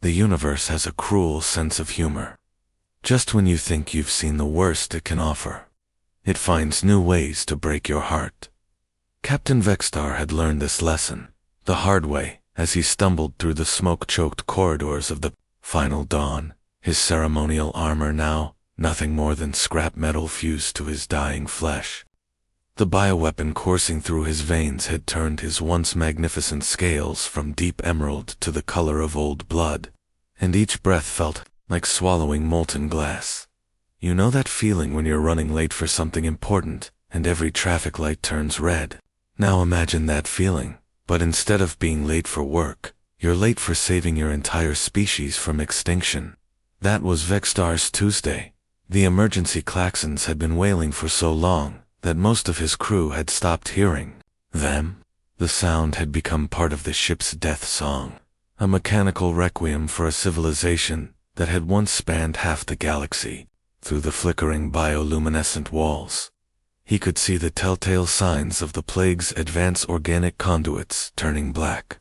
The universe has a cruel sense of humor. Just when you think you've seen the worst it can offer, it finds new ways to break your heart. Captain Vextar had learned this lesson the hard way as he stumbled through the smoke-choked corridors of the final dawn, his ceremonial armor now nothing more than scrap metal fused to his dying flesh. The bioweapon coursing through his veins had turned his once magnificent scales from deep emerald to the color of old blood, and each breath felt like swallowing molten glass. You know that feeling when you're running late for something important, and every traffic light turns red? Now imagine that feeling, but instead of being late for work, you're late for saving your entire species from extinction. That was Vextar's Tuesday. The emergency klaxons had been wailing for so long that most of his crew had stopped hearing them. The sound had become part of the ship's death song, a mechanical requiem for a civilization that had once spanned half the galaxy. Through the flickering bioluminescent walls, he could see the telltale signs of the plague's advanced organic conduits turning black.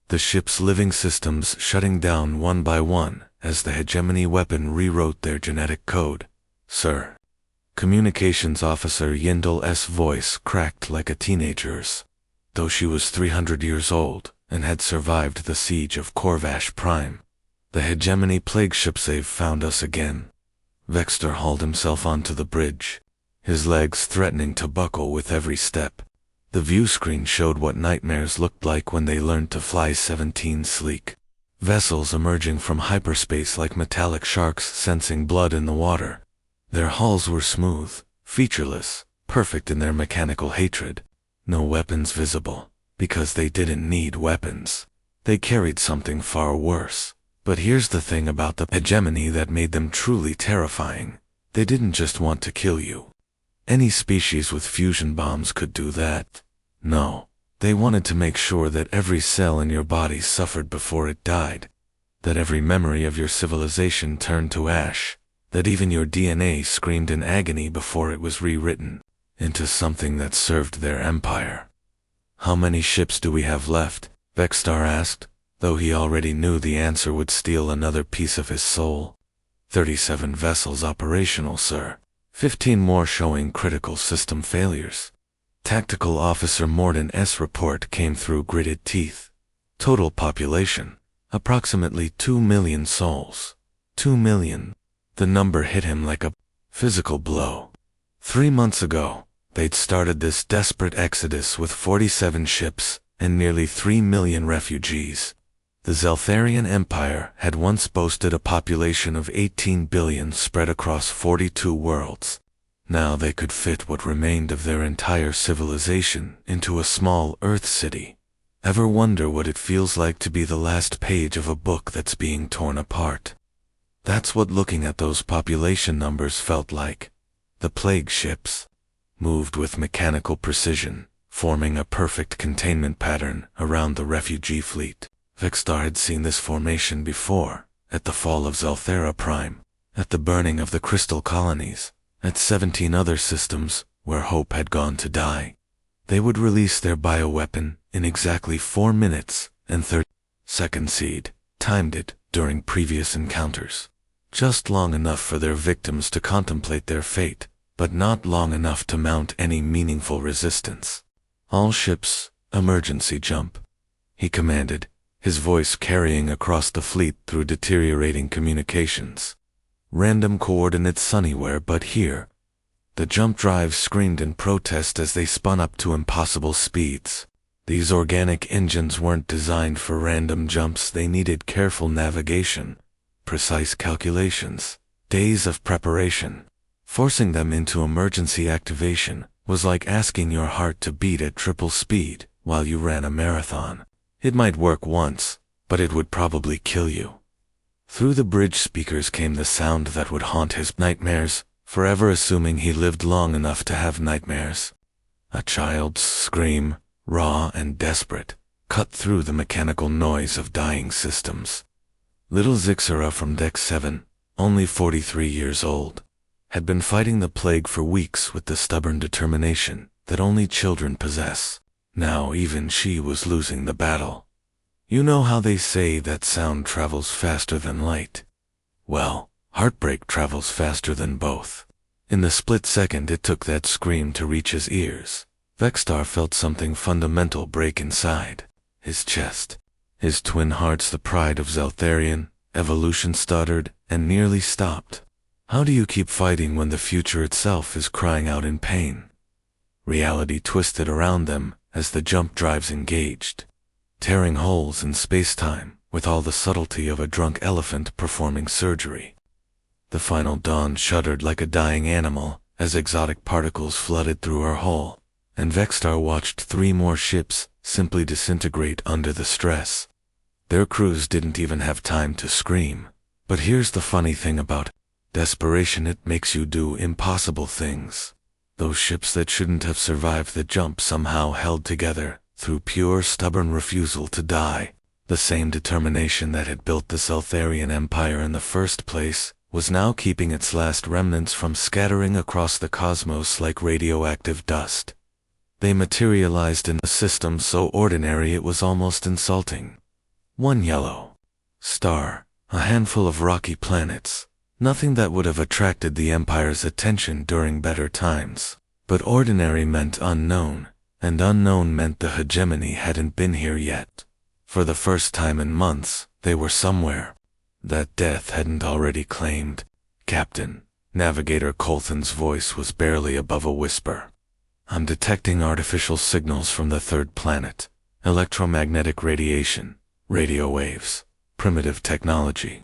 The ship's living systems shutting down one by one as the hegemony weapon rewrote their genetic code. "Sir." Communications Officer Yindle's voice cracked like a teenager's, though she was 300 years old and had survived the siege of Corvash Prime. "The hegemony plague ships, they've found us again." Vextar hauled himself onto the bridge, his legs threatening to buckle with every step. The view screen showed what nightmares looked like when they learned to fly 17 sleek vessels emerging from hyperspace like metallic sharks sensing blood in the water. Their hulls were smooth, featureless, perfect in their mechanical hatred. No weapons visible, because they didn't need weapons. They carried something far worse. But here's the thing about the hegemony that made them truly terrifying. They didn't just want to kill you. Any species with fusion bombs could do that. No, they wanted to make sure that every cell in your body suffered before it died, that every memory of your civilization turned to ash, that even your DNA screamed in agony before it was rewritten into something that served their empire. "How many ships do we have left?" Vextar asked, though he already knew the answer would steal another piece of his soul. 37 vessels operational, sir. 15 more showing critical system failures." Tactical Officer Morden's report came through gritted teeth. Total population, approximately 2 million souls. 2 million. The number hit him like a physical blow. 3 months ago, they'd started this desperate exodus with 47 ships and nearly 3 million refugees. The Zeltharian Empire had once boasted a population of 18 billion spread across 42 worlds. Now they could fit what remained of their entire civilization into a small Earth city. Ever wonder what it feels like to be the last page of a book that's being torn apart? That's what looking at those population numbers felt like. The plague ships moved with mechanical precision, forming a perfect containment pattern around the refugee fleet. Vextar had seen this formation before, at the fall of Zelthera Prime, at the burning of the crystal colonies, at 17 other systems where hope had gone to die. They would release their bioweapon in exactly 4 minutes and 30 seconds. Seed timed it during previous encounters. Just long enough for their victims to contemplate their fate, but not long enough to mount any meaningful resistance. "All ships, emergency jump," he commanded, his voice carrying across the fleet through deteriorating communications. Random coordinates anywhere but here. The jump drives screamed in protest as they spun up to impossible speeds. These organic engines weren't designed for random jumps. They needed careful navigation, precise calculations, days of preparation. Forcing them into emergency activation was like asking your heart to beat at triple speed while you ran a marathon. It might work once, but it would probably kill you. Through the bridge speakers came the sound that would haunt his nightmares, forever assuming he lived long enough to have nightmares. A child's scream, raw and desperate, cut through the mechanical noise of dying systems. Little Zixera from Deck 7, only 43 years old, had been fighting the plague for weeks with the stubborn determination that only children possess. Now even she was losing the battle. You know how they say that sound travels faster than light? Well, heartbreak travels faster than both. In the split second it took that scream to reach his ears, Vextar felt something fundamental break inside his chest. His twin hearts, the pride of Zeltharian, evolution, stuttered and nearly stopped. How do you keep fighting when the future itself is crying out in pain? Reality twisted around them as the jump drives engaged, tearing holes in space-time with all the subtlety of a drunk elephant performing surgery. The final dawn shuddered like a dying animal as exotic particles flooded through her hull, and Vextar watched 3 more ships simply disintegrate under the stress. Their crews didn't even have time to scream. But here's the funny thing about desperation: it makes you do impossible things. Those ships that shouldn't have survived the jump somehow held together through pure stubborn refusal to die. The same determination that had built the Zeltharian Empire in the first place was now keeping its last remnants from scattering across the cosmos like radioactive dust. They materialized in a system so ordinary it was almost insulting. One yellow star, a handful of rocky planets, nothing that would have attracted the Empire's attention during better times. But ordinary meant unknown, and unknown meant the hegemony hadn't been here yet. For the first time in months, they were somewhere that death hadn't already claimed. Captain, Navigator Colthan's voice was barely above a whisper. I'm detecting artificial signals from the 3rd planet. Electromagnetic radiation, radio waves, primitive technology.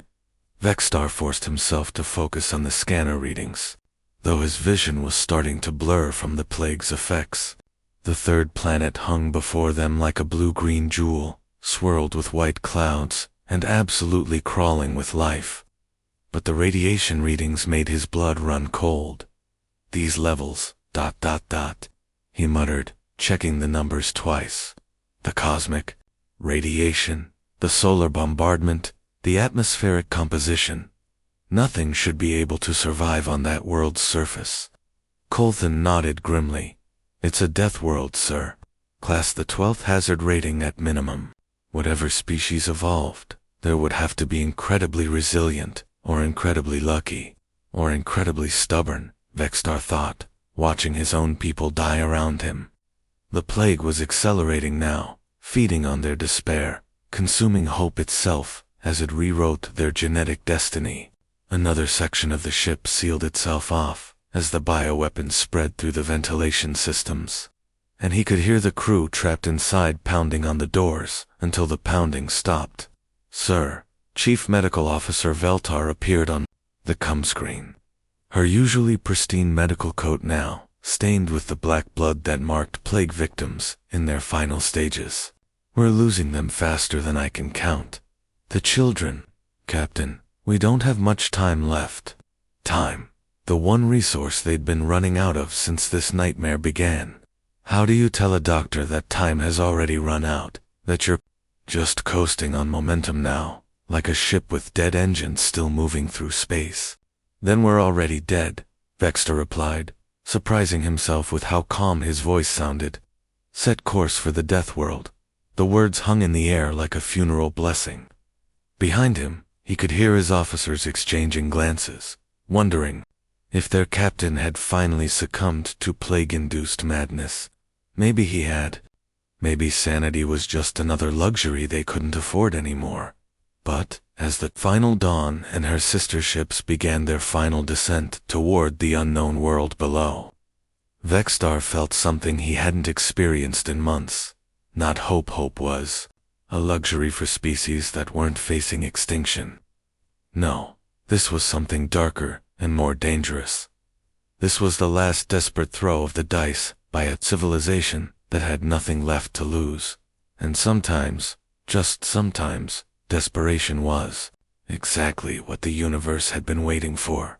Vextar forced himself to focus on the scanner readings, though his vision was starting to blur from the plague's effects. The 3rd planet hung before them like a blue-green jewel, swirled with white clouds, and absolutely crawling with life. But the radiation readings made his blood run cold. These levels, ... he muttered, checking the numbers twice. The cosmic radiation, the solar bombardment, the atmospheric composition. Nothing should be able to survive on that world's surface. Colthan nodded grimly. It's a death world, sir. Class the 12th hazard rating at minimum. Whatever species evolved, there would have to be incredibly resilient, or incredibly lucky, or incredibly stubborn, Vextar thought, watching his own people die around him. The plague was accelerating now, feeding on their despair, consuming hope itself as it rewrote their genetic destiny. Another section of the ship sealed itself off as the bioweapons spread through the ventilation systems, and he could hear the crew trapped inside pounding on the doors until the pounding stopped. Sir, Chief Medical Officer Veltar appeared on the comm screen. Her usually pristine medical coat now stained with the black blood that marked plague victims in their final stages. We're losing them faster than I can count. The children, Captain. We don't have much time left. Time. The one resource they'd been running out of since this nightmare began. How do you tell a doctor that time has already run out, that you're just coasting on momentum now, like a ship with dead engines still moving through space? Then we're already dead, Vextar replied, surprising himself with how calm his voice sounded. Set course for the death world. The words hung in the air like a funeral blessing. Behind him, he could hear his officers exchanging glances, wondering if their captain had finally succumbed to plague-induced madness. Maybe he had. Maybe sanity was just another luxury they couldn't afford anymore. But, as the final dawn and her sister ships began their final descent toward the unknown world below, Vextar felt something he hadn't experienced in months. Not hope was a luxury for species that weren't facing extinction. No, this was something darker and more dangerous. This was the last desperate throw of the dice by a civilization that had nothing left to lose. And sometimes, just sometimes, desperation was exactly what the universe had been waiting for.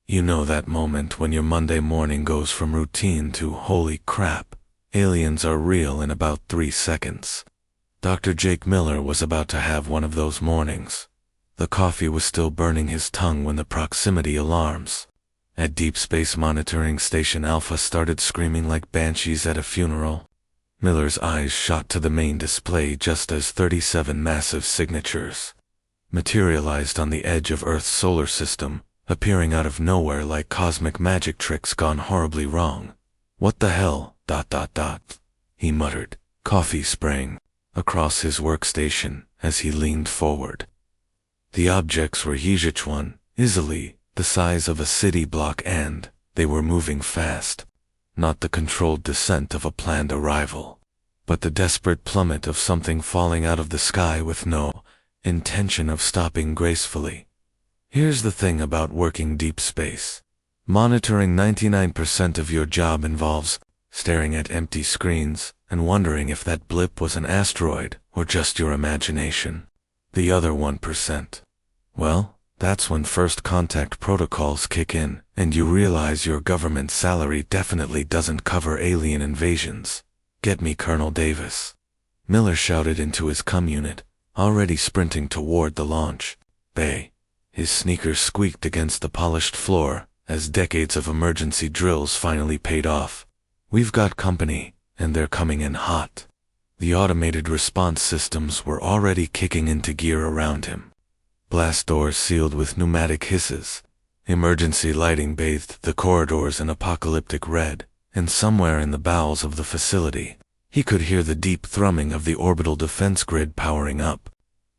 You know that moment when your Monday morning goes from routine to holy crap, aliens are real in about 3 seconds. Dr. Jake Miller was about to have one of those mornings. The coffee was still burning his tongue when the proximity alarms at Deep Space Monitoring Station Alpha started screaming like banshees at a funeral. Miller's eyes shot to the main display just as 37 massive signatures materialized on the edge of Earth's solar system, appearing out of nowhere like cosmic magic tricks gone horribly wrong. What the hell, ... he muttered, coffee spraying across his workstation as he leaned forward. The objects were huge, easily the size of a city block, and they were moving fast. Not the controlled descent of a planned arrival, but the desperate plummet of something falling out of the sky with no intention of stopping gracefully. Here's the thing about working deep space. Monitoring 99% of your job involves staring at empty screens and wondering if that blip was an asteroid or just your imagination. The other 1%. Well, that's when first contact protocols kick in, and you realize your government salary definitely doesn't cover alien invasions. Get me Colonel Davis. Miller shouted into his comm unit, already sprinting toward the launch bay. His sneakers squeaked against the polished floor as decades of emergency drills finally paid off. We've got company, and they're coming in hot. The automated response systems were already kicking into gear around him. Blast doors sealed with pneumatic hisses. Emergency lighting bathed the corridors in apocalyptic red, and somewhere in the bowels of the facility, he could hear the deep thrumming of the orbital defense grid powering up.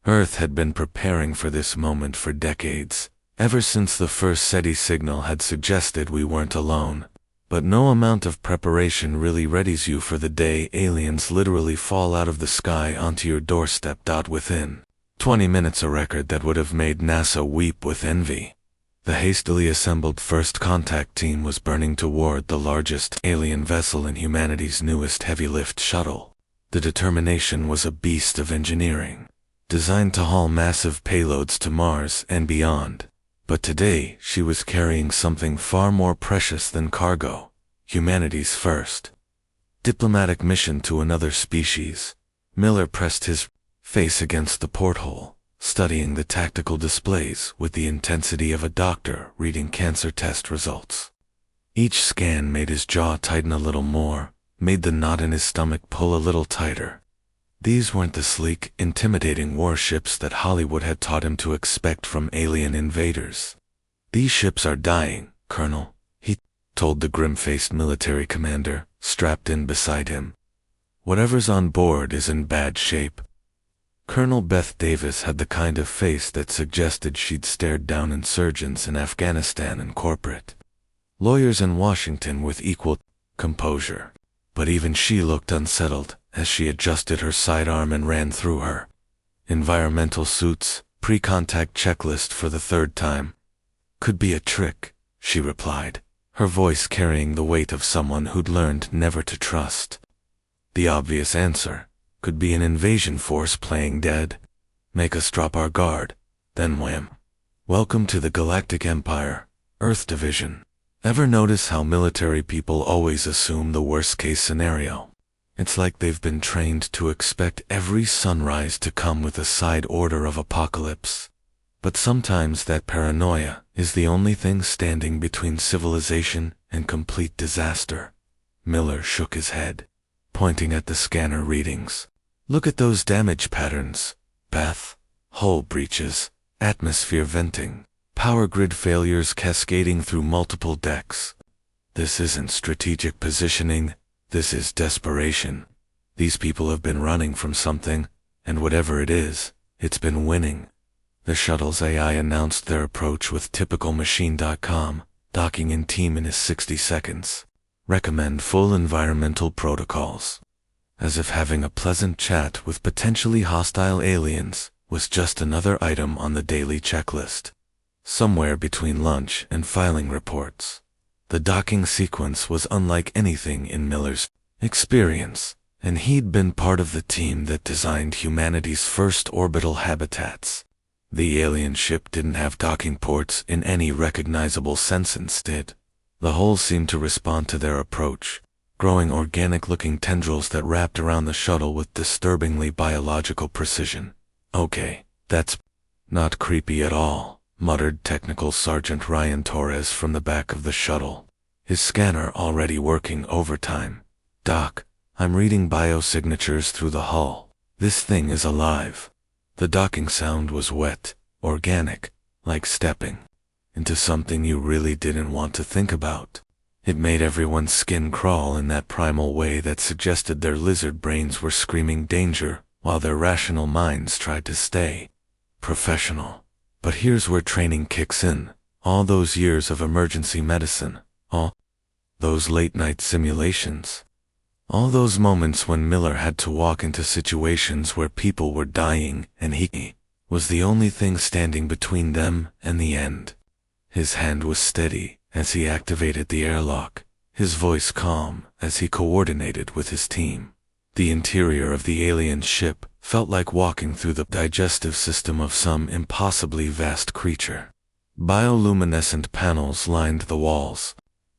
Earth had been preparing for this moment for decades, ever since the first SETI signal had suggested we weren't alone. But no amount of preparation really readies you for the day aliens literally fall out of the sky onto your doorstep. Within 20 minutes, a record that would have made NASA weep with envy. The hastily assembled first contact team was burning toward the largest alien vessel in humanity's newest heavy-lift shuttle. The Determination was a beast of engineering, designed to haul massive payloads to Mars and beyond. But today she was carrying something far more precious than cargo, humanity's first diplomatic mission to another species. Miller pressed his face against the porthole, studying the tactical displays with the intensity of a doctor reading cancer test results. Each scan made his jaw tighten a little more, made the knot in his stomach pull a little tighter. These weren't the sleek, intimidating warships that Hollywood had taught him to expect from alien invaders. These ships are dying, Colonel, he told the grim-faced military commander, strapped in beside him. Whatever's on board is in bad shape. Colonel Beth Davis had the kind of face that suggested she'd stared down insurgents in Afghanistan and corporate lawyers in Washington with equal composure. But even she looked unsettled as she adjusted her sidearm and ran through her environmental suits pre-contact checklist for the third time. Could be a trick, she replied, her voice carrying the weight of someone who'd learned never to trust. The obvious answer could be an invasion force playing dead. Make us drop our guard, then wham. Welcome to the Galactic Empire, Earth Division. Ever notice how military people always assume the worst-case scenario? It's like they've been trained to expect every sunrise to come with a side order of apocalypse. But sometimes that paranoia is the only thing standing between civilization and complete disaster. Miller shook his head, pointing at the scanner readings. Look at those damage patterns, Beth. Hull breaches, atmosphere venting, power grid failures cascading through multiple decks. This isn't strategic positioning, this is desperation. These people have been running from something, and whatever it is, it's been winning. The shuttle's AI announced their approach with typical machine.com, docking in T-minus 60 seconds. Recommend full environmental protocols. As if having a pleasant chat with potentially hostile aliens was just another item on the daily checklist. Somewhere between lunch and filing reports, the docking sequence was unlike anything in Miller's experience, and he'd been part of the team that designed humanity's first orbital habitats. The alien ship didn't have docking ports in any recognizable sense. Instead, the hull seemed to respond to their approach, growing organic-looking tendrils that wrapped around the shuttle with disturbingly biological precision. Okay, that's not creepy at all, muttered Technical Sergeant Ryan Torres from the back of the shuttle, his scanner already working overtime. Doc, I'm reading biosignatures through the hull. This thing is alive. The docking sound was wet, organic, like stepping into something you really didn't want to think about. It made everyone's skin crawl in that primal way that suggested their lizard brains were screaming danger while their rational minds tried to stay professional. But here's where training kicks in. All those years of emergency medicine, all those late-night simulations, all those moments when Miller had to walk into situations where people were dying and he was the only thing standing between them and the end. His hand was steady as he activated the airlock, his voice calm as he coordinated with his team. The interior of the alien ship felt like walking through the digestive system of some impossibly vast creature. Bioluminescent panels lined the walls,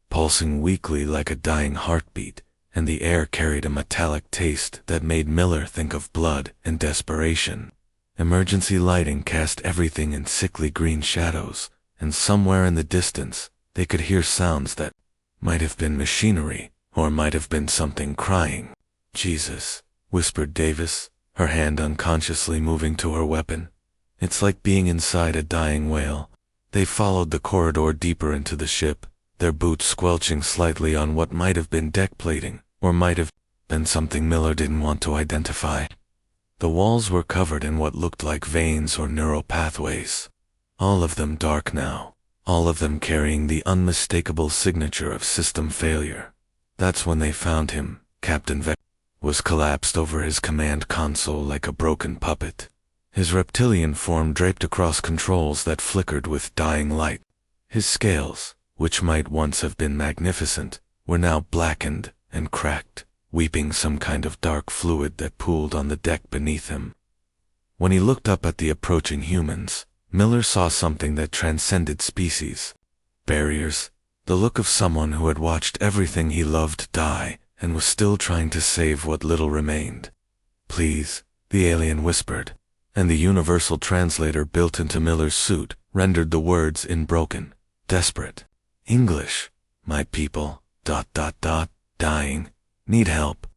pulsing weakly like a dying heartbeat, and the air carried a metallic taste that made Miller think of blood and desperation. Emergency lighting cast everything in sickly green shadows, and somewhere in the distance, they could hear sounds that might have been machinery, or might have been something crying. "Jesus," whispered Davis, her hand unconsciously moving to her weapon. It's like being inside a dying whale. They followed the corridor deeper into the ship, their boots squelching slightly on what might have been deck plating, or might have been something Miller didn't want to identify. The walls were covered in what looked like veins or neural pathways. All of them dark now, all of them carrying the unmistakable signature of system failure. That's when they found him. Captain Vec was collapsed over his command console like a broken puppet, his reptilian form draped across controls that flickered with dying light. His scales, which might once have been magnificent, were now blackened and cracked, weeping some kind of dark fluid that pooled on the deck beneath him. When he looked up at the approaching humans, Miller saw something that transcended species. Barriers, the look of someone who had watched everything he loved die and was still trying to save what little remained. "Please," the alien whispered, and the universal translator built into Miller's suit rendered the words in broken, desperate English. "My people, dying, need help."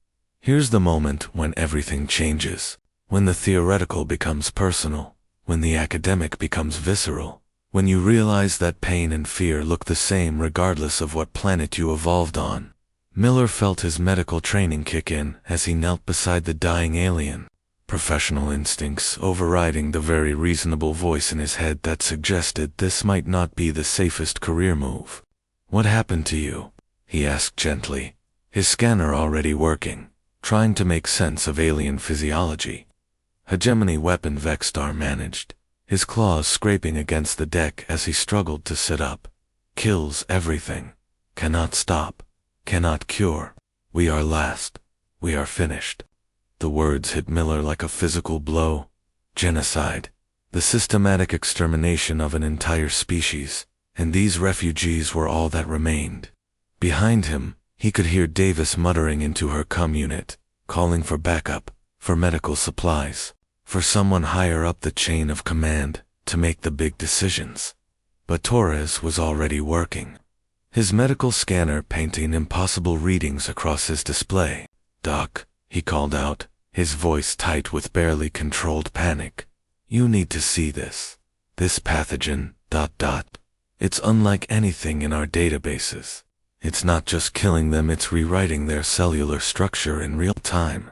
Here's the moment when everything changes, when the theoretical becomes personal, when the academic becomes visceral, when you realize that pain and fear look the same regardless of what planet you evolved on. Miller felt his medical training kick in as he knelt beside the dying alien, professional instincts overriding the very reasonable voice in his head that suggested this might not be the safest career move. "What happened to you?" he asked gently, his scanner already working, trying to make sense of alien physiology. Hegemony weapon Vexstar managed, his claws scraping against the deck as he struggled to sit up. "Kills everything. Cannot stop. Cannot cure. We are last. We are finished." The words hit Miller like a physical blow. Genocide. The systematic extermination of an entire species, and these refugees were all that remained. Behind him, he could hear Davis muttering into her comm unit, calling for backup, for medical supplies, for someone higher up the chain of command to make the big decisions. But Torres was already working, his medical scanner painting impossible readings across his display. "Doc," he called out, his voice tight with barely controlled panic. "You need to see this. This pathogen, It's unlike anything in our databases. It's not just killing them, it's rewriting their cellular structure in real time."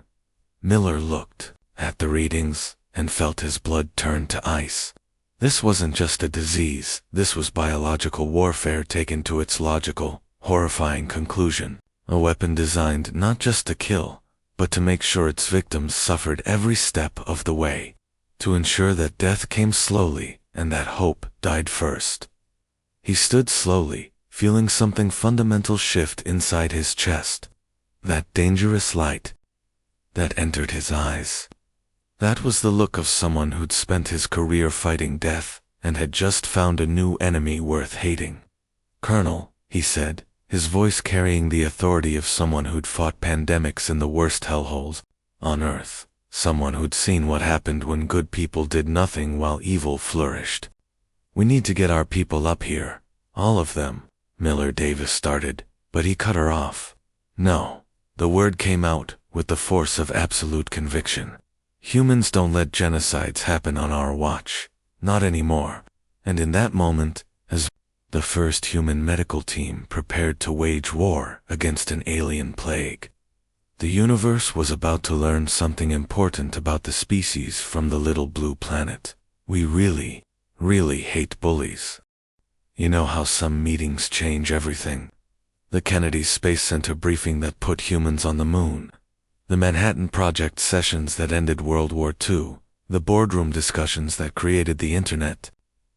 Miller looked at the readings and felt his blood turn to ice. This wasn't just a disease, this was biological warfare taken to its logical, horrifying conclusion. A weapon designed not just to kill, but to make sure its victims suffered every step of the way. To ensure that death came slowly and that hope died first. He stood slowly, feeling something fundamental shift inside his chest. That dangerous light that entered his eyes. That was the look of someone who'd spent his career fighting death and had just found a new enemy worth hating. "Colonel," he said, his voice carrying the authority of someone who'd fought pandemics in the worst hellholes on Earth, someone who'd seen what happened when good people did nothing while evil flourished. "We need to get our people up here. All of them." Miller Davis started, but he cut her off. "No. The word came out with the force of absolute conviction. Humans don't let genocides happen on our watch. Not anymore. And in that moment, as the first human medical team prepared to wage war against an alien plague, the universe was about to learn something important about the species from the little blue planet. We really, really hate bullies. You know how some meetings change everything? The Kennedy Space Center briefing that put humans on the moon. The Manhattan Project sessions that ended World War II. The boardroom discussions that created the internet.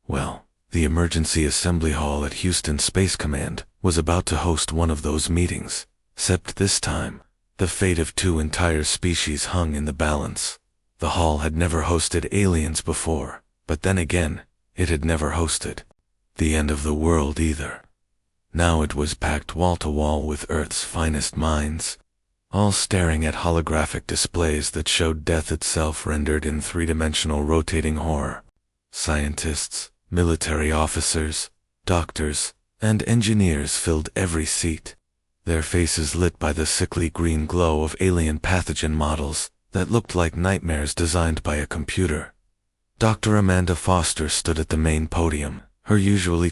Well, the Emergency Assembly Hall at Houston Space Command was about to host one of those meetings. Except this time, the fate of two entire species hung in the balance. The hall had never hosted aliens before, but then again, it had never hosted the end of the world either. Now it was packed wall to wall with Earth's finest minds, all staring at holographic displays that showed death itself rendered in three-dimensional rotating horror. Scientists, military officers, doctors, and engineers filled every seat, their faces lit by the sickly green glow of alien pathogen models that looked like nightmares designed by a computer. Dr. Amanda Foster stood at the main podium, her usually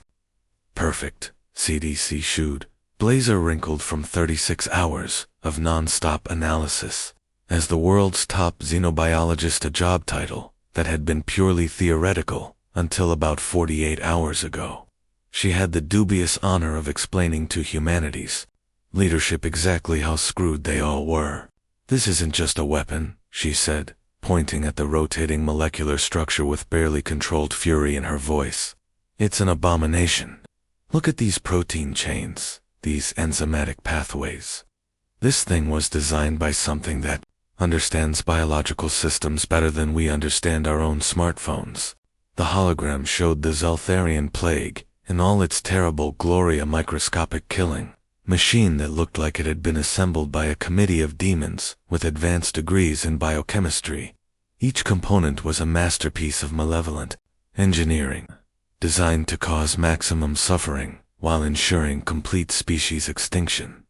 perfect CDC shoed blazer wrinkled from 36 hours of non-stop analysis. As the world's top xenobiologist, a job title that had been purely theoretical until about 48 hours ago. She had the dubious honor of explaining to humanity's leadership exactly how screwed they all were. This isn't just a weapon, she said, pointing at the rotating molecular structure with barely controlled fury in her voice. It's an abomination. Look at these protein chains, these enzymatic pathways. This thing was designed by something that understands biological systems better than we understand our own smartphones. The hologram showed the Zeltharian plague in all its terrible glory, a microscopic killing machine that looked like it had been assembled by a committee of demons with advanced degrees in biochemistry. Each component was a masterpiece of malevolent engineering, designed to cause maximum suffering while ensuring complete species extinction.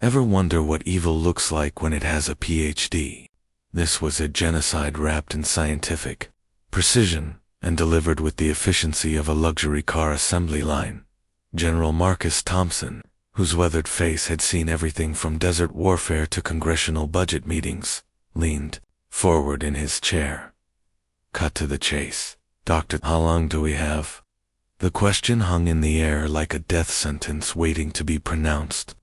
Ever wonder what evil looks like when it has a PhD? This was a genocide wrapped in scientific precision and delivered with the efficiency of a luxury car assembly line. General Marcus Thompson, whose weathered face had seen everything from desert warfare to congressional budget meetings, leaned forward in his chair. Cut to the chase. Doctor, how long do we have? The question hung in the air like a death sentence waiting to be pronounced.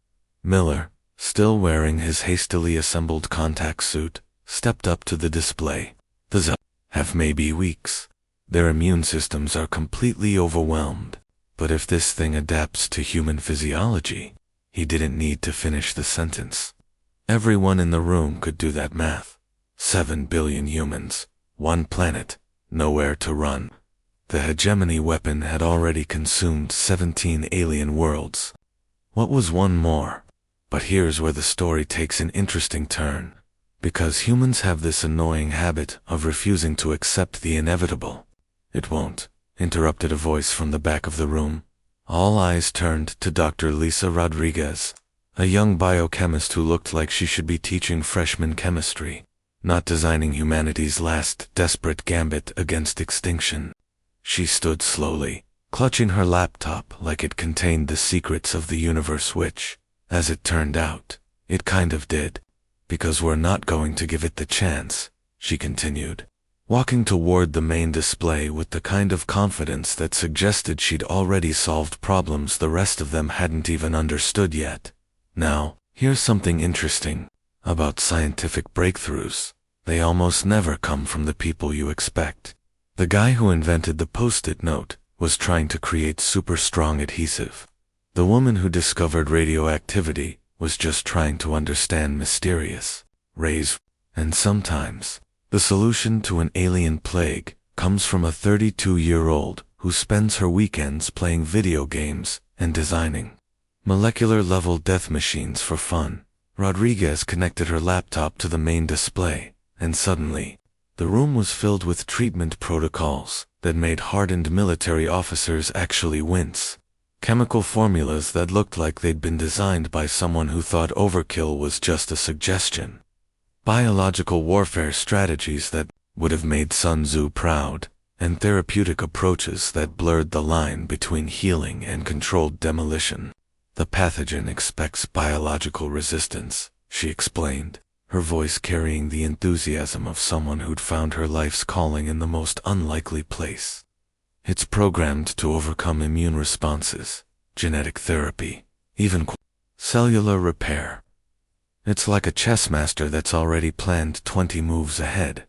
Miller, still wearing his hastily assembled contact suit, stepped up to the display. The Zell have maybe weeks. Their immune systems are completely overwhelmed. But if this thing adapts to human physiology, he didn't need to finish the sentence. Everyone in the room could do that math. 7 billion humans, one planet, nowhere to run. The hegemony weapon had already consumed 17 alien worlds. What was one more? But here's where the story takes an interesting turn. Because humans have this annoying habit of refusing to accept the inevitable. It won't, interrupted a voice from the back of the room. All eyes turned to Dr. Lisa Rodriguez, a young biochemist who looked like she should be teaching freshman chemistry, not designing humanity's last desperate gambit against extinction. She stood slowly, clutching her laptop like it contained the secrets of the universe, which, as it turned out, it kind of did. Because we're not going to give it the chance, she continued, walking toward the main display with the kind of confidence that suggested she'd already solved problems the rest of them hadn't even understood yet. Now, here's something interesting about scientific breakthroughs. They almost never come from the people you expect. The guy who invented the Post-it note was trying to create super strong adhesive. The woman who discovered radioactivity was just trying to understand mysterious rays. And sometimes, the solution to an alien plague comes from a 32-year-old who spends her weekends playing video games and designing molecular-level death machines for fun. Rodriguez connected her laptop to the main display, and suddenly, the room was filled with treatment protocols that made hardened military officers actually wince. Chemical formulas that looked like they'd been designed by someone who thought overkill was just a suggestion. Biological warfare strategies that would have made Sun Tzu proud, and therapeutic approaches that blurred the line between healing and controlled demolition. The pathogen expects biological resistance, she explained, her voice carrying the enthusiasm of someone who'd found her life's calling in the most unlikely place. It's programmed to overcome immune responses, genetic therapy, even cellular repair. It's like a chess master that's already planned 20 moves ahead.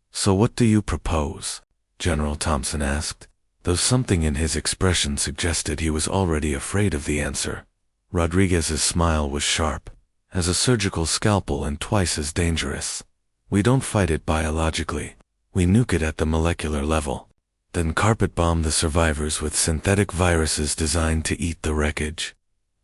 So what do you propose? General Thompson asked, though something in his expression suggested he was already afraid of the answer. Rodriguez's smile was sharp, as a surgical scalpel and twice as dangerous. We don't fight it biologically. We nuke it at the molecular level. Then carpet bomb the survivors with synthetic viruses designed to eat the wreckage.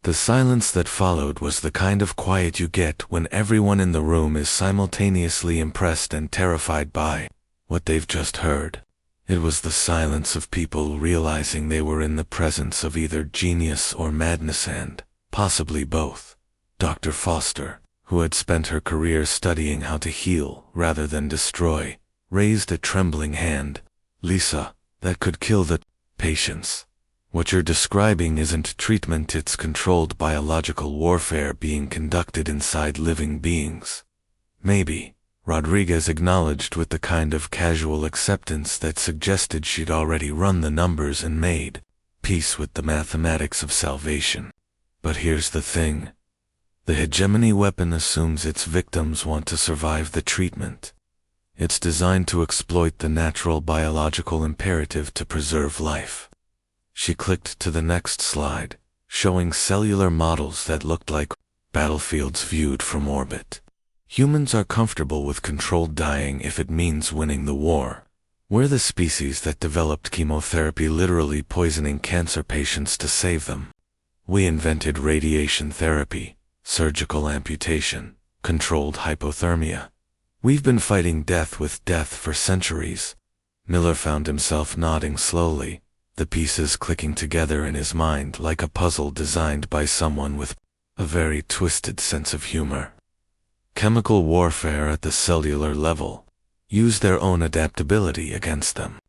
The silence that followed was the kind of quiet you get when everyone in the room is simultaneously impressed and terrified by what they've just heard. It was the silence of people realizing they were in the presence of either genius or madness and, possibly both. Dr. Foster, who had spent her career studying how to heal rather than destroy, raised a trembling hand. Lisa, that could kill the patients. What you're describing isn't treatment, it's controlled biological warfare being conducted inside living beings. Maybe, Rodriguez acknowledged with the kind of casual acceptance that suggested she'd already run the numbers and made peace with the mathematics of salvation. But here's the thing. The hegemony weapon assumes its victims want to survive the treatment. It's designed to exploit the natural biological imperative to preserve life. She clicked to the next slide, showing cellular models that looked like battlefields viewed from orbit. Humans are comfortable with controlled dying if it means winning the war. We're the species that developed chemotherapy, literally poisoning cancer patients to save them. We invented radiation therapy, surgical amputation, controlled hypothermia. We've been fighting death with death for centuries. Miller found himself nodding slowly, the pieces clicking together in his mind like a puzzle designed by someone with a very twisted sense of humor. Chemical warfare at the cellular level. Use their own adaptability against them.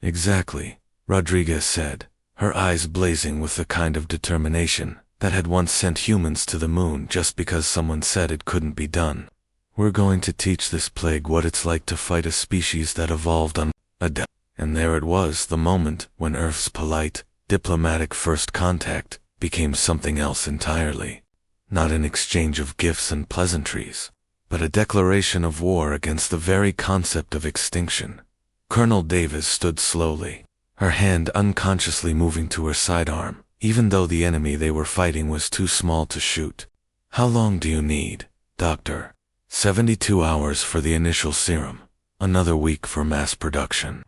Exactly, Rodriguez said, her eyes blazing with the kind of determination that had once sent humans to the moon just because someone said it couldn't be done. We're going to teach this plague what it's like to fight a species that evolved on a death. And there it was, the moment when Earth's polite, diplomatic first contact became something else entirely. Not an exchange of gifts and pleasantries, but a declaration of war against the very concept of extinction. Colonel Davis stood slowly, her hand unconsciously moving to her sidearm, even though the enemy they were fighting was too small to shoot. How long do you need, Doctor? 72 hours for the initial serum, another week for mass production.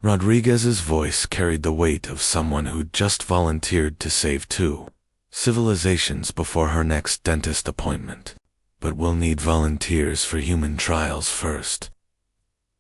Rodriguez's voice carried the weight of someone who'd just volunteered to save 2 civilizations before her next dentist appointment. But we'll need volunteers for human trials first.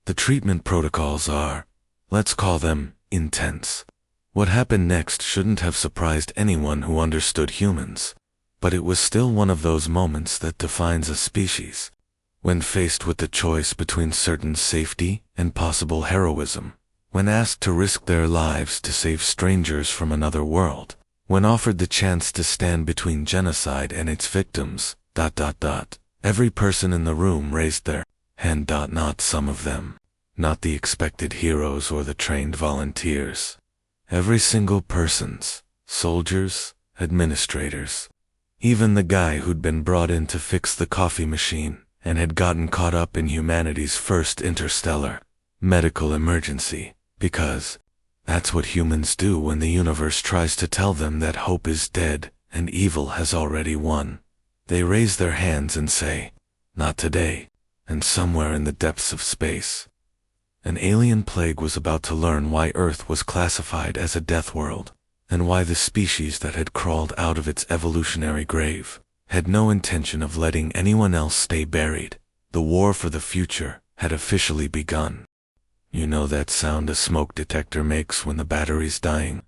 The treatment protocols are, let's call them, intense. What happened next shouldn't have surprised anyone who understood humans, but it was still one of those moments that defines a species. When faced with the choice between certain safety and possible heroism, when asked to risk their lives to save strangers from another world, when offered the chance to stand between genocide and its victims, ... Every person in the room raised their hand. Not some of them, not the expected heroes or the trained volunteers. Every single person's, soldiers, administrators. Even the guy who'd been brought in to fix the coffee machine and had gotten caught up in humanity's first interstellar medical emergency, because that's what humans do when the universe tries to tell them that hope is dead and evil has already won. They raise their hands and say, not today, and somewhere in the depths of space. An alien plague was about to learn why Earth was classified as a death world, and why the species that had crawled out of its evolutionary grave had no intention of letting anyone else stay buried. The war for the future had officially begun. You know that sound a smoke detector makes when the battery's dying?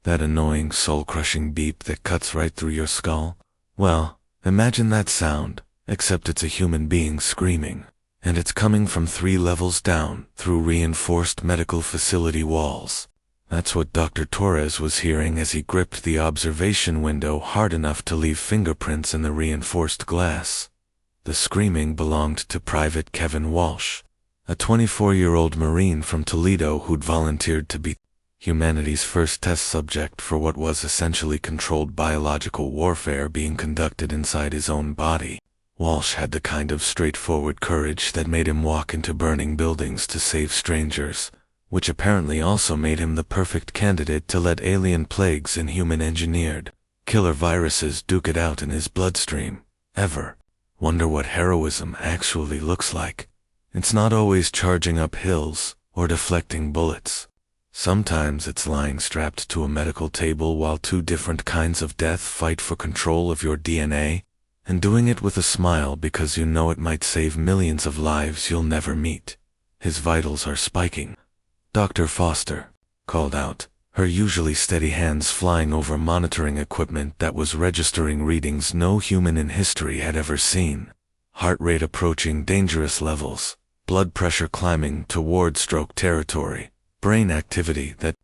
That annoying soul-crushing beep that cuts right through your skull? Well, imagine that sound, except it's a human being screaming, and it's coming from 3 levels down through reinforced medical facility walls. That's what Dr. Torres was hearing as he gripped the observation window hard enough to leave fingerprints in the reinforced glass. The screaming belonged to Private Kevin Walsh, a 24-year-old Marine from Toledo who'd volunteered to be humanity's first test subject for what was essentially controlled biological warfare being conducted inside his own body. Walsh had the kind of straightforward courage that made him walk into burning buildings to save strangers, which apparently also made him the perfect candidate to let alien plagues and human-engineered killer viruses duke it out in his bloodstream. Ever wonder what heroism actually looks like? It's not always charging up hills or deflecting bullets. Sometimes it's lying strapped to a medical table while 2 different kinds of death fight for control of your DNA, and doing it with a smile because you know it might save millions of lives you'll never meet. His vitals are spiking. Dr. Foster called out, her usually steady hands flying over monitoring equipment that was registering readings no human in history had ever seen. Heart rate approaching dangerous levels, blood pressure climbing toward stroke territory, brain activity that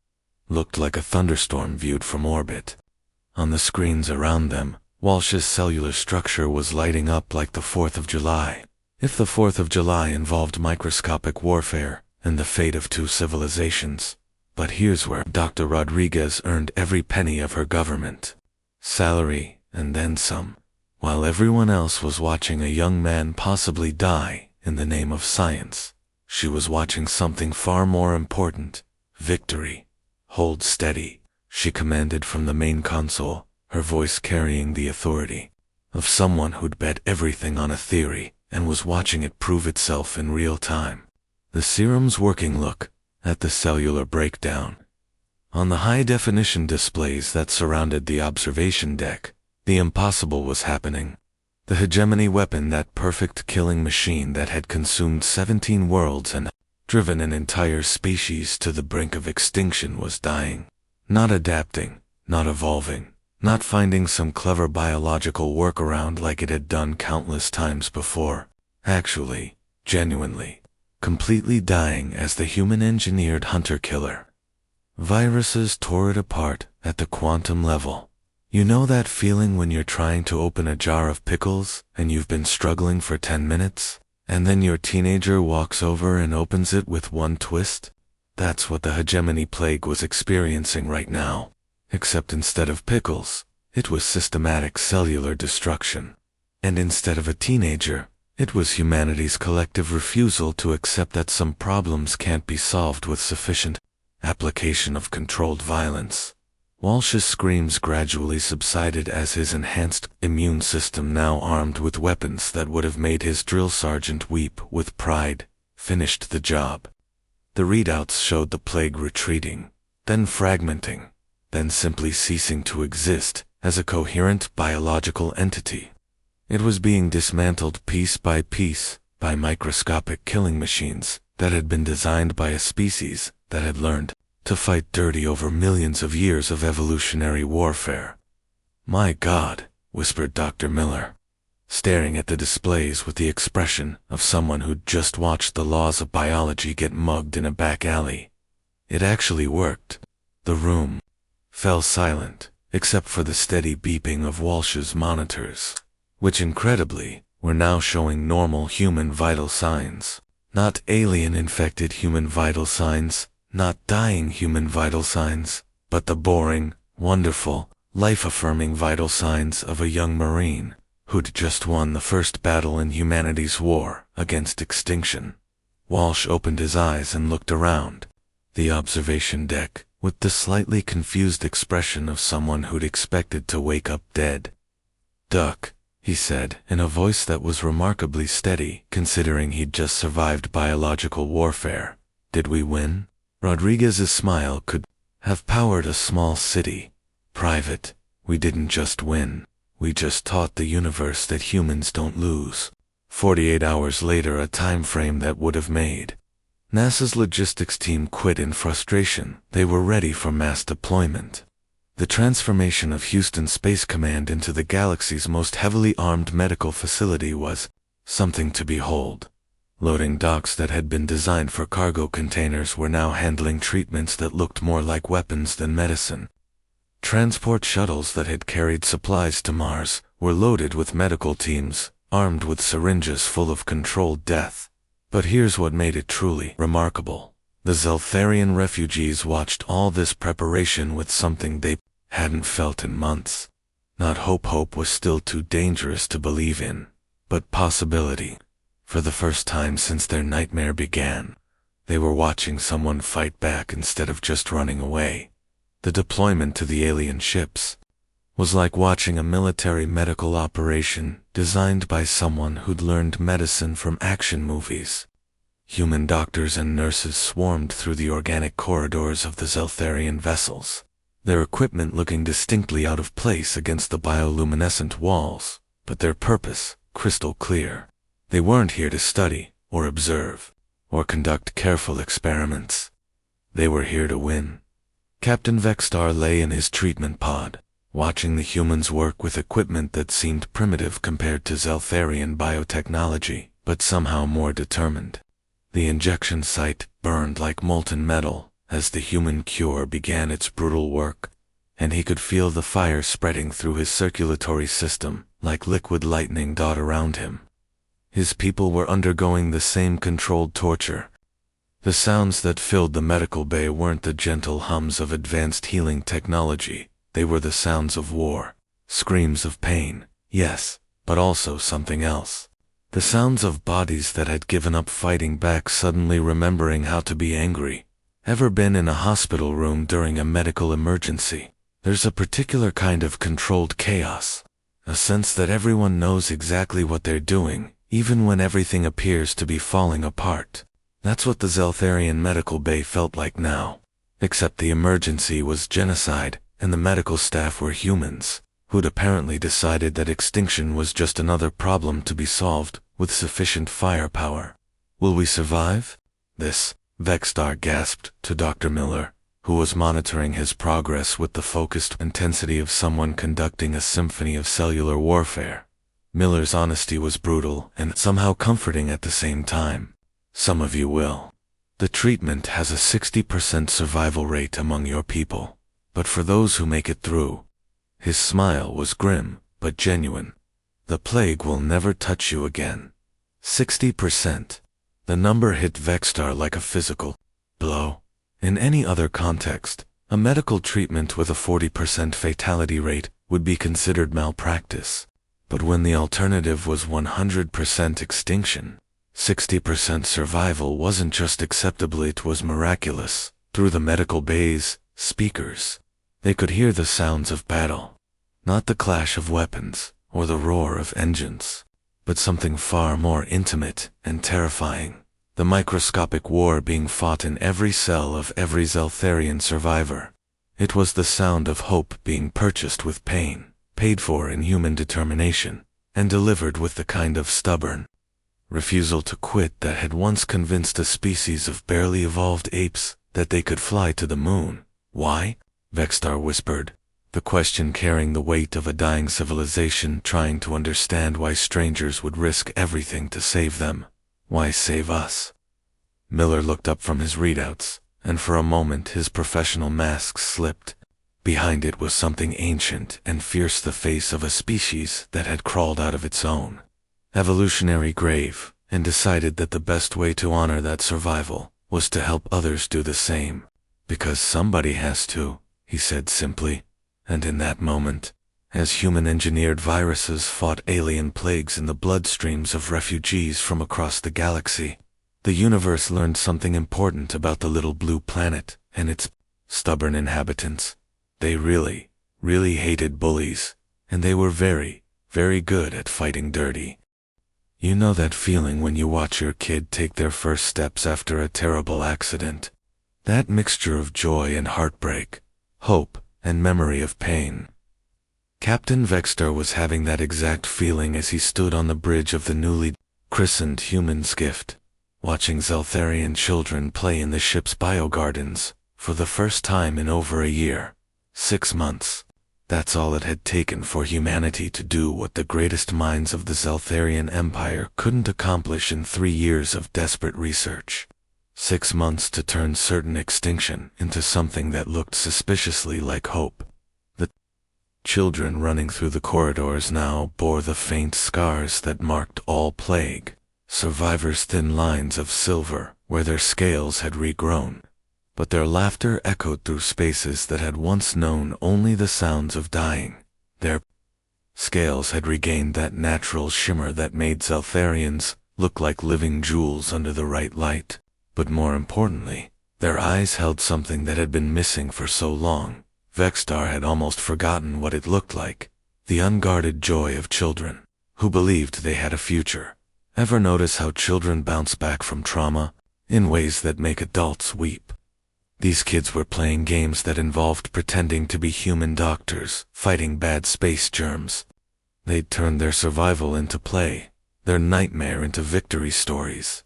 looked like a thunderstorm viewed from orbit. On the screens around them, Walsh's cellular structure was lighting up like the 4th of July. If the 4th of July involved microscopic warfare and the fate of 2 civilizations. But here's where Dr. Rodriguez earned every penny of her government salary and then some, while everyone else was watching a young man possibly die in the name of science. She was watching something far more important: victory. Hold steady, she commanded from the main console, her voice carrying the authority of someone who'd bet everything on a theory and was watching it prove itself in real time. The serum's working. Look at the cellular breakdown. On the high-definition displays that surrounded the observation deck, the impossible was happening. The hegemony weapon, that perfect killing machine that had consumed 17 worlds and driven an entire species to the brink of extinction, was dying. Not adapting, not evolving, not finding some clever biological workaround like it had done countless times before. Actually, genuinely, completely dying as the human-engineered hunter-killer. Viruses tore it apart at the quantum level. You know that feeling when you're trying to open a jar of pickles and you've been struggling for 10 minutes, and then your teenager walks over and opens it with one twist? That's what the hegemony plague was experiencing right now. Except instead of pickles, it was systematic cellular destruction. And instead of a teenager, it was humanity's collective refusal to accept that some problems can't be solved with sufficient application of controlled violence. Walsh's screams gradually subsided as his enhanced immune system, now armed with weapons that would have made his drill sergeant weep with pride, finished the job. The readouts showed the plague retreating, then fragmenting, then simply ceasing to exist as a coherent biological entity. It was being dismantled piece by piece by microscopic killing machines that had been designed by a species that had learned to fight dirty over millions of years of evolutionary warfare. "My God," whispered Dr. Miller, staring at the displays with the expression of someone who'd just watched the laws of biology get mugged in a back alley. It actually worked. The room fell silent, except for the steady beeping of Walsh's monitors, which incredibly were now showing normal human vital signs. Not alien-infected human vital signs, not dying human vital signs, but the boring, wonderful, life-affirming vital signs of a young Marine who'd just won the first battle in humanity's war against extinction. Walsh opened his eyes and looked around the observation deck with the slightly confused expression of someone who'd expected to wake up dead. "Duck," he said in a voice that was remarkably steady considering he'd just survived biological warfare. "Did we win?" Rodriguez's smile could have powered a small city. "Private, we didn't just win. We just taught the universe that humans don't lose." 48 hours later, a time frame that would have made NASA's logistics team quit in frustration. They were ready for mass deployment. The transformation of Houston Space Command into the galaxy's most heavily armed medical facility was something to behold. Loading docks that had been designed for cargo containers were now handling treatments that looked more like weapons than medicine. Transport shuttles that had carried supplies to Mars were loaded with medical teams, armed with syringes full of controlled death. But here's what made it truly remarkable. The Zeltharian refugees watched all this preparation with something they hadn't felt in months. Not hope. Hope was still too dangerous to believe in, but possibility. For the first time since their nightmare began, they were watching someone fight back instead of just running away. The deployment to the alien ships was like watching a military medical operation designed by someone who'd learned medicine from action movies. Human doctors and nurses swarmed through the organic corridors of the Zeltharian vessels, their equipment looking distinctly out of place against the bioluminescent walls, but their purpose crystal clear. They weren't here to study, or observe, or conduct careful experiments. They were here to win. Captain Vexstar lay in his treatment pod, watching the humans work with equipment that seemed primitive compared to Zeltharian biotechnology, but somehow more determined. The injection site burned like molten metal as the human cure began its brutal work, and he could feel the fire spreading through his circulatory system like liquid lightning dot around him. His people were undergoing the same controlled torture. The sounds that filled the medical bay weren't the gentle hums of advanced healing technology. They were the sounds of war, screams of pain, yes, but also something else. The sounds of bodies that had given up fighting back suddenly remembering how to be angry. Ever been in a hospital room during a medical emergency? There's a particular kind of controlled chaos, a sense that everyone knows exactly what they're doing, even when everything appears to be falling apart. That's what the Zeltharian medical bay felt like now. Except the emergency was genocide, and the medical staff were humans, who'd apparently decided that extinction was just another problem to be solved with sufficient firepower. Will we survive this? Vexstar gasped to Dr. Miller, who was monitoring his progress with the focused intensity of someone conducting a symphony of cellular warfare. Miller's honesty was brutal and somehow comforting at the same time. Some of you will. The treatment has a 60% survival rate among your people, but for those who make it through, his smile was grim but genuine. The plague will never touch you again. 60%. The number hit Vexstar like a physical blow. In any other context, a medical treatment with a 40% fatality rate would be considered malpractice. But when the alternative was 100% extinction, 60% survival wasn't just acceptable, it was miraculous. Through the medical bay's speakers, they could hear the sounds of battle. Not the clash of weapons or the roar of engines, but something far more intimate and terrifying. The microscopic war being fought in every cell of every Zeltharian survivor. It was the sound of hope being purchased with pain, paid for in human determination, and delivered with the kind of stubborn refusal to quit that had once convinced a species of barely evolved apes that they could fly to the moon. Why? Vexstar whispered, the question carrying the weight of a dying civilization trying to understand why strangers would risk everything to save them. Why save us? Miller looked up from his readouts, and for a moment his professional mask slipped. Behind it was something ancient and fierce, the face of a species that had crawled out of its own evolutionary grave, and decided that the best way to honor that survival was to help others do the same. Because somebody has to, he said simply. And in that moment, as human-engineered viruses fought alien plagues in the bloodstreams of refugees from across the galaxy, the universe learned something important about the little blue planet and its stubborn inhabitants. They really hated bullies, and they were very, very good at fighting dirty. You know that feeling when you watch your kid take their first steps after a terrible accident? That mixture of joy and heartbreak, hope and memory of pain. Captain Vexstar was having that exact feeling as he stood on the bridge of the newly christened human's gift, watching Zeltharian children play in the ship's biogardens for the first time in over a year. 6 months. That's all it had taken for humanity to do what the greatest minds of the Zeltharian Empire couldn't accomplish in 3 years of desperate research. 6 months to turn certain extinction into something that looked suspiciously like hope. The children running through the corridors now bore the faint scars that marked all plague, survivors' thin lines of silver where their scales had regrown. But their laughter echoed through spaces that had once known only the sounds of dying. Their scales had regained that natural shimmer that made Zeltharians look like living jewels under the right light. But more importantly, their eyes held something that had been missing for so long. Vexstar had almost forgotten what it looked like. The unguarded joy of children, who believed they had a future. Ever notice how children bounce back from trauma in ways that make adults weep? These kids were playing games that involved pretending to be human doctors, fighting bad space germs. They'd turned their survival into play, their nightmare into victory stories.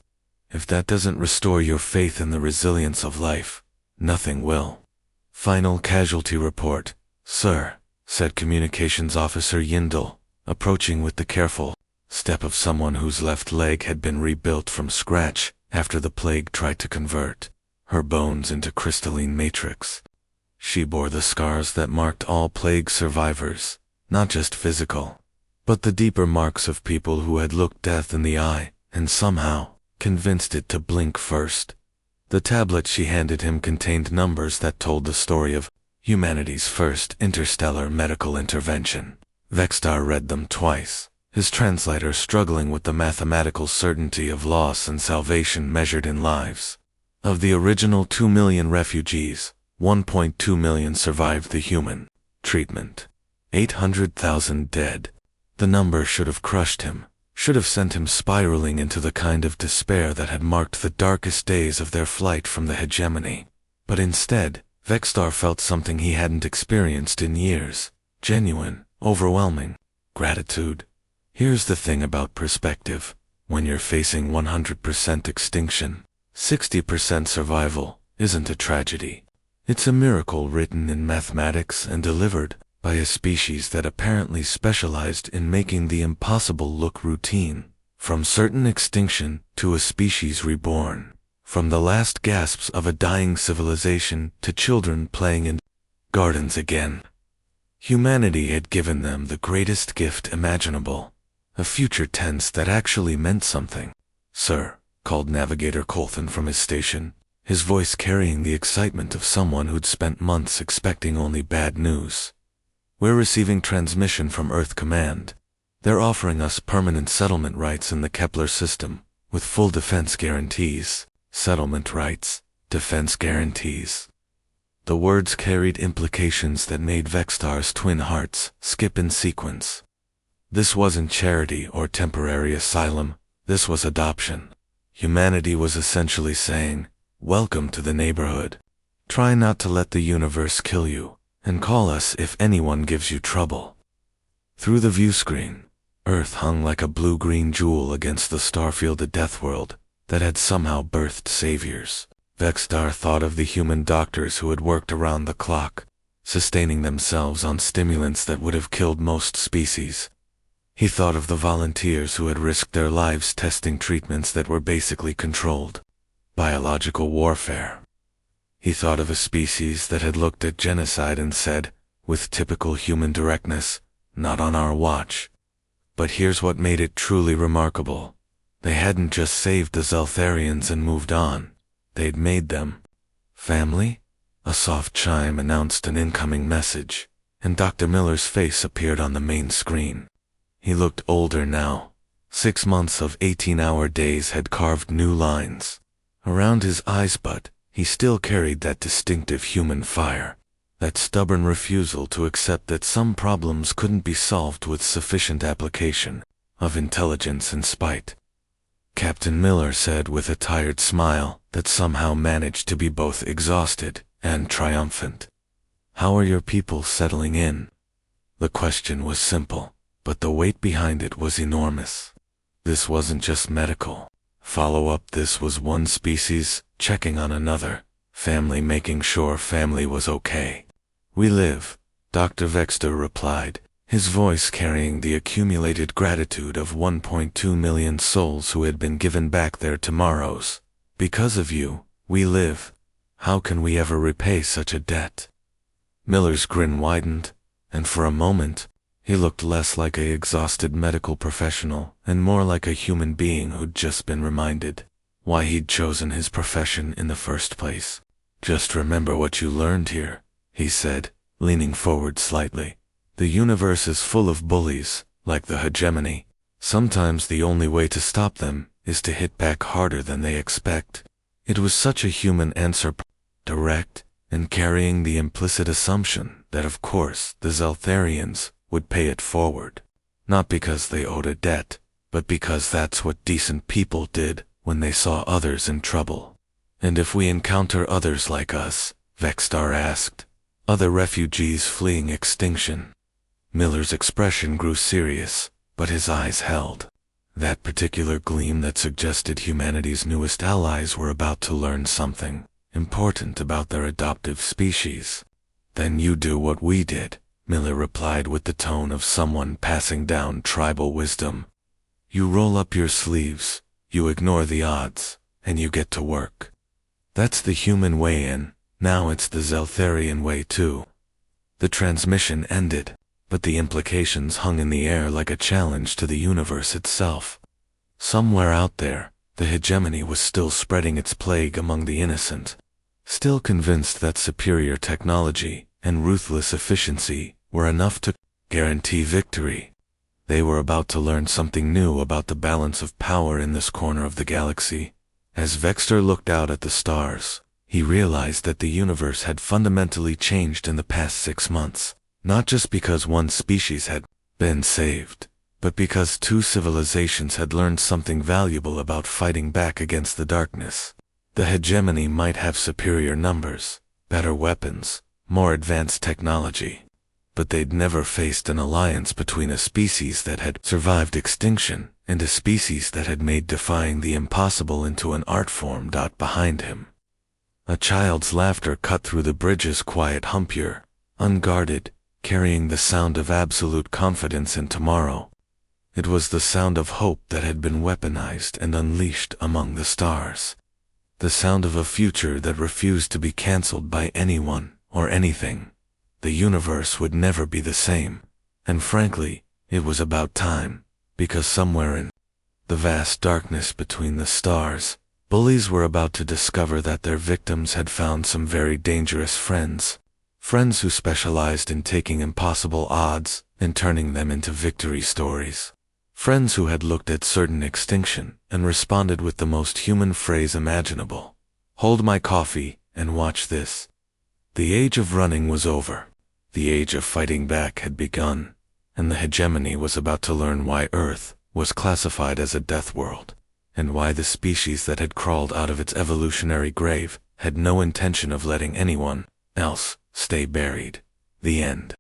If that doesn't restore your faith in the resilience of life, nothing will. Final casualty report, sir, said Communications Officer Yindel, approaching with the careful step of someone whose left leg had been rebuilt from scratch after the plague tried to convert her bones into crystalline matrix. She bore the scars that marked all plague survivors, not just physical, but the deeper marks of people who had looked death in the eye and somehow convinced it to blink first. The tablet she handed him contained numbers that told the story of humanity's first interstellar medical intervention. Vexstar read them twice, his translator struggling with the mathematical certainty of loss and salvation measured in lives. Of the original 2 million refugees, 1.2 million survived the human treatment. 800,000 dead. The number should have crushed him, should have sent him spiraling into the kind of despair that had marked the darkest days of their flight from the hegemony. But instead, Vexstar felt something he hadn't experienced in years. Genuine, overwhelming gratitude. Here's the thing about perspective. When you're facing 100% extinction, 60% survival isn't a tragedy. It's a miracle written in mathematics and delivered by a species that apparently specialized in making the impossible look routine. From certain extinction to a species reborn. From the last gasps of a dying civilization to children playing in gardens again. Humanity had given them the greatest gift imaginable. A future tense that actually meant something. Sir, called Navigator Colton from his station, his voice carrying the excitement of someone who'd spent months expecting only bad news. We're receiving transmission from Earth Command. They're offering us permanent settlement rights in the Kepler system, with full defense guarantees. Settlement rights, defense guarantees. The words carried implications that made Vexstar's twin hearts skip in sequence. This wasn't charity or temporary asylum, this was adoption. Humanity was essentially saying, welcome to the neighborhood. Try not to let the universe kill you, and call us if anyone gives you trouble. Through the view screen, Earth hung like a blue-green jewel against the star-fielded Deathworld that had somehow birthed saviors. Vexstar thought of the human doctors who had worked around the clock, sustaining themselves on stimulants that would have killed most species. He thought of the volunteers who had risked their lives testing treatments that were basically controlled biological warfare. He thought of a species that had looked at genocide and said, with typical human directness, not on our watch. But here's what made it truly remarkable. They hadn't just saved the Zeltharians and moved on. They'd made them family? A soft chime announced an incoming message, and Dr. Miller's face appeared on the main screen. He looked older now. 6 months of 18-hour days had carved new lines around his eyes, but he still carried that distinctive human fire, that stubborn refusal to accept that some problems couldn't be solved with sufficient application of intelligence and spite. Captain Miller said with a tired smile that somehow managed to be both exhausted and triumphant. How are your people settling in? The question was simple, but the weight behind it was enormous. This wasn't just medical follow-up, this was one species checking on another, family making sure family was okay. We live, Dr. Vexter replied, his voice carrying the accumulated gratitude of 1.2 million souls who had been given back their tomorrows. Because of you, we live. How can we ever repay such a debt? Miller's grin widened, and for a moment, he looked less like an exhausted medical professional and more like a human being who'd just been reminded why he'd chosen his profession in the first place. Just remember what you learned here, he said, leaning forward slightly. The universe is full of bullies, like the hegemony. Sometimes the only way to stop them is to hit back harder than they expect. It was such a human answer, direct, and carrying the implicit assumption that of course the Zeltharians would pay it forward. Not because they owed a debt, but because that's what decent people did when they saw others in trouble. And if we encounter others like us, Vextar asked, other refugees fleeing extinction? Miller's expression grew serious, but his eyes held that particular gleam that suggested humanity's newest allies were about to learn something important about their adoptive species. Then you do what we did, Miller replied with the tone of someone passing down tribal wisdom. You roll up your sleeves, you ignore the odds, and you get to work. That's the human way in, now it's the Zeltharian way too. The transmission ended, but the implications hung in the air like a challenge to the universe itself. Somewhere out there, the hegemony was still spreading its plague among the innocent, still convinced that superior technology and ruthless efficiency were enough to guarantee victory. They were about to learn something new about the balance of power in this corner of the galaxy. As Vexter looked out at the stars, he realized that the universe had fundamentally changed in the past 6 months, not just because one species had been saved, but because 2 civilizations had learned something valuable about fighting back against the darkness. The hegemony might have superior numbers, better weapons, more advanced technology, but they'd never faced an alliance between a species that had survived extinction and a species that had made defying the impossible into an art form. Behind him, a child's laughter cut through the bridge's quiet humpure, unguarded, carrying the sound of absolute confidence in tomorrow. It was the sound of hope that had been weaponized and unleashed among the stars. The sound of a future that refused to be cancelled by anyone or anything. The universe would never be the same, and frankly, it was about time, because somewhere in the vast darkness between the stars, bullies were about to discover that their victims had found some very dangerous friends. Friends who specialized in taking impossible odds and turning them into victory stories. Friends who had looked at certain extinction and responded with the most human phrase imaginable. Hold my coffee and watch this. The age of running was over. The age of fighting back had begun, and the hegemony was about to learn why Earth was classified as a death world, and why the species that had crawled out of its evolutionary grave had no intention of letting anyone else stay buried. The end.